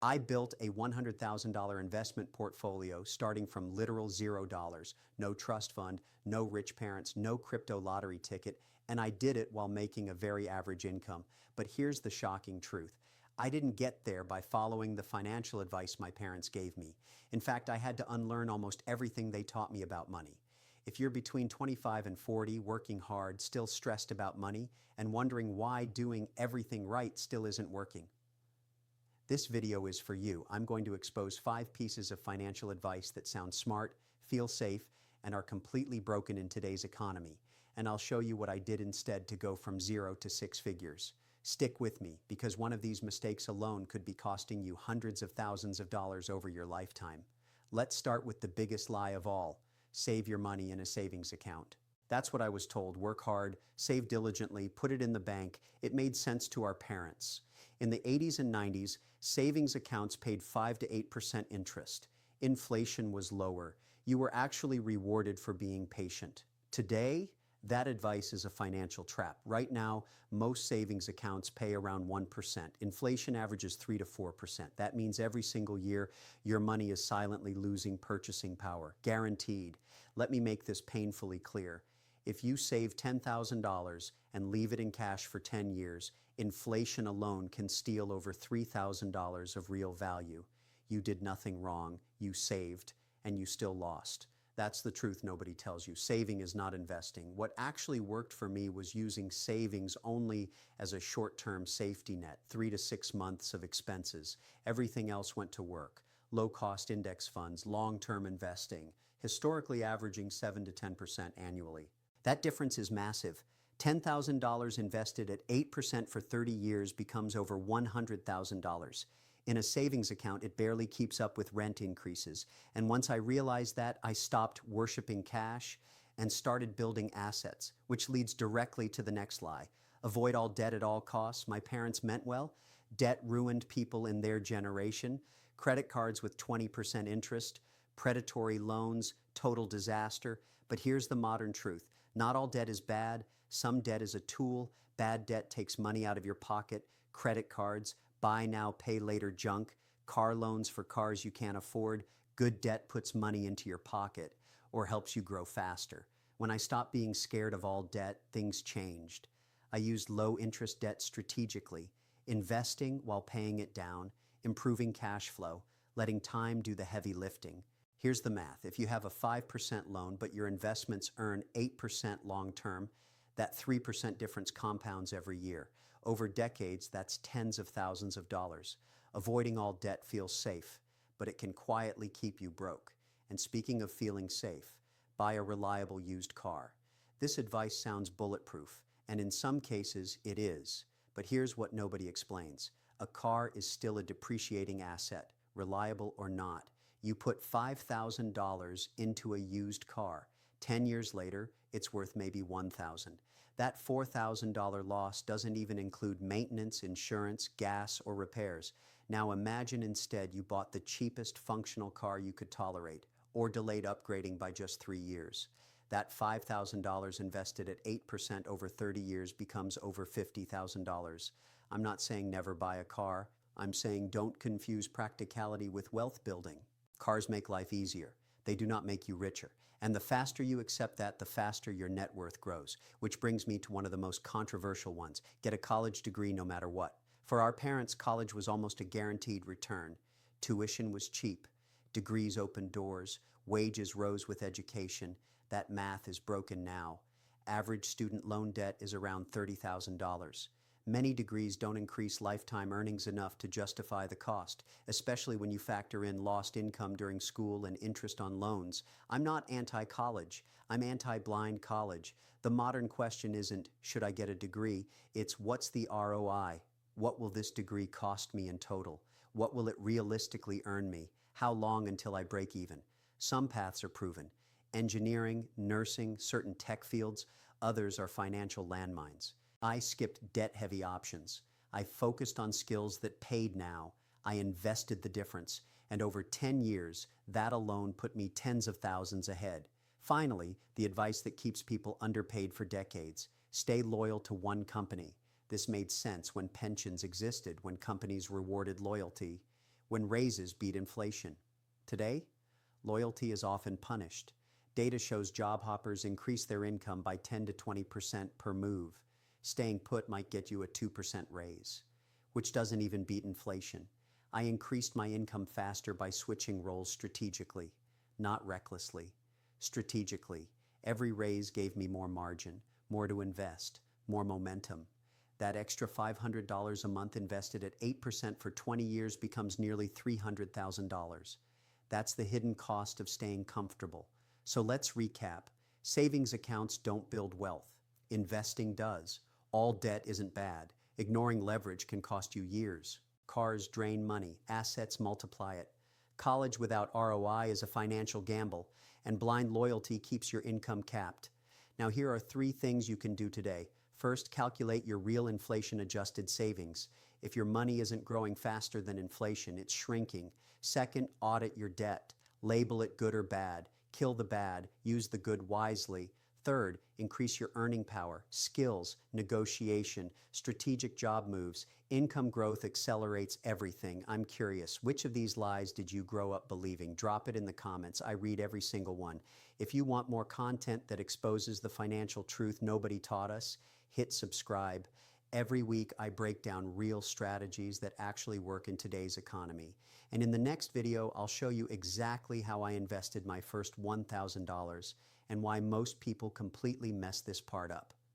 I built a $100,000 investment portfolio starting from literal $0, no trust fund, no rich parents, no crypto lottery ticket, and I did it while making a very average income. But here's the shocking truth. I didn't get there by following the financial advice my parents gave me. In fact, I had to unlearn almost everything they taught me about money. If you're between 25 and 40, working hard, still stressed about money, and wondering why doing everything right still isn't working, this video is for you. I'm going to expose 5 pieces of financial advice that sound smart, feel safe, and are completely broken in today's economy. And I'll show you what I did instead to go from 0 to 6 figures. Stick with me, because one of these mistakes alone could be costing you hundreds of thousands of dollars over your lifetime. Let's start with the biggest lie of all. Save your money in a savings account. That's what I was told. Work hard, save diligently, put it in the bank. It made sense to our parents. In the 80s and 90s, savings accounts paid 5 to 8% interest. Inflation was lower. You were actually rewarded for being patient. Today, that advice is a financial trap. Right now, most savings accounts pay around 1%. Inflation averages 3 to 4%. That means every single year, your money is silently losing purchasing power. Guaranteed. Let me make this painfully clear. If you save $10,000 and leave it in cash for 10 years, inflation alone can steal over $3,000 of real value. You did nothing wrong, you saved, and you still lost. That's the truth nobody tells you. Saving is not investing. What actually worked for me was using savings only as a short-term safety net, 3 to 6 months of expenses. Everything else went to work. Low-cost index funds, long-term investing, historically averaging 7 to 10% annually. That difference is massive. $10,000 invested at 8% for 30 years becomes over $100,000. In a savings account, it barely keeps up with rent increases. And once I realized that, I stopped worshiping cash and started building assets, which leads directly to the next lie. Avoid all debt at all costs. My parents meant well. Debt ruined people in their generation. Credit cards with 20% interest, predatory loans, total disaster. But here's the modern truth. Not all debt is bad. Some debt is a tool. Bad debt takes money out of your pocket. Credit cards, buy now, pay later junk, car loans for cars you can't afford. Good debt puts money into your pocket or helps you grow faster. When I stopped being scared of all debt, things changed. I used low interest debt strategically, investing while paying it down, improving cash flow, letting time do the heavy lifting. Here's the math. If you have a 5% loan, but your investments earn 8% long-term, that 3% difference compounds every year. Over decades, that's tens of thousands of dollars. Avoiding all debt feels safe, but it can quietly keep you broke. And speaking of feeling safe, buy a reliable used car. This advice sounds bulletproof, and in some cases it is. But here's what nobody explains. A car is still a depreciating asset, reliable or not. You put $5,000 into a used car. 10 years later, it's worth maybe $1,000. That $4,000 loss doesn't even include maintenance, insurance, gas, or repairs. Now imagine instead you bought the cheapest functional car you could tolerate, or delayed upgrading by just 3 years. That $5,000 invested at 8% over 30 years becomes over $50,000. I'm not saying never buy a car. I'm saying don't confuse practicality with wealth building. Cars make life easier. They do not make you richer. And the faster you accept that, the faster your net worth grows. Which brings me to one of the most controversial ones. Get a college degree no matter what. For our parents, college was almost a guaranteed return. Tuition was cheap. Degrees opened doors. Wages rose with education. That math is broken now. Average student loan debt is around $30,000. Many degrees don't increase lifetime earnings enough to justify the cost, especially when you factor in lost income during school and interest on loans. I'm not anti-college. I'm anti-blind college. The modern question isn't, should I get a degree? It's, what's the ROI? What will this degree cost me in total? What will it realistically earn me? How long until I break even? Some paths are proven. Engineering, nursing, certain tech fields. Others are financial landmines. I skipped debt-heavy options. I focused on skills that paid now. I invested the difference. And over 10 years, that alone put me tens of thousands ahead. Finally, the advice that keeps people underpaid for decades. Stay loyal to one company. This made sense when pensions existed, when companies rewarded loyalty. when raises beat inflation. Today, loyalty is often punished. Data shows job hoppers increase their income by 10 to 20% per move. Staying put might get you a 2% raise, which doesn't even beat inflation. I increased my income faster by switching roles strategically, not recklessly. Strategically, every raise gave me more margin, more to invest, more momentum. That extra $500 a month invested at 8% for 20 years becomes nearly $300,000. That's the hidden cost of staying comfortable. So let's recap. Savings accounts don't build wealth. Investing does. All debt isn't bad. Ignoring leverage can cost you years. Cars drain money. Assets multiply it. College without ROI is a financial gamble, and blind loyalty keeps your income capped. Now here are 3 things you can do today. First, calculate your real inflation-adjusted savings. If your money isn't growing faster than inflation, it's shrinking. Second, audit your debt. Label it good or bad. Kill the bad. Use the good wisely. Third, increase your earning power, skills, negotiation, strategic job moves. Income growth accelerates everything. I'm curious, which of these lies did you grow up believing? Drop it in the comments. I read every single one. If you want more content that exposes the financial truth nobody taught us, hit subscribe. Every week I break down real strategies that actually work in today's economy. And in the next video, I'll show you exactly how I invested my first $1,000 and why most people completely mess this part up.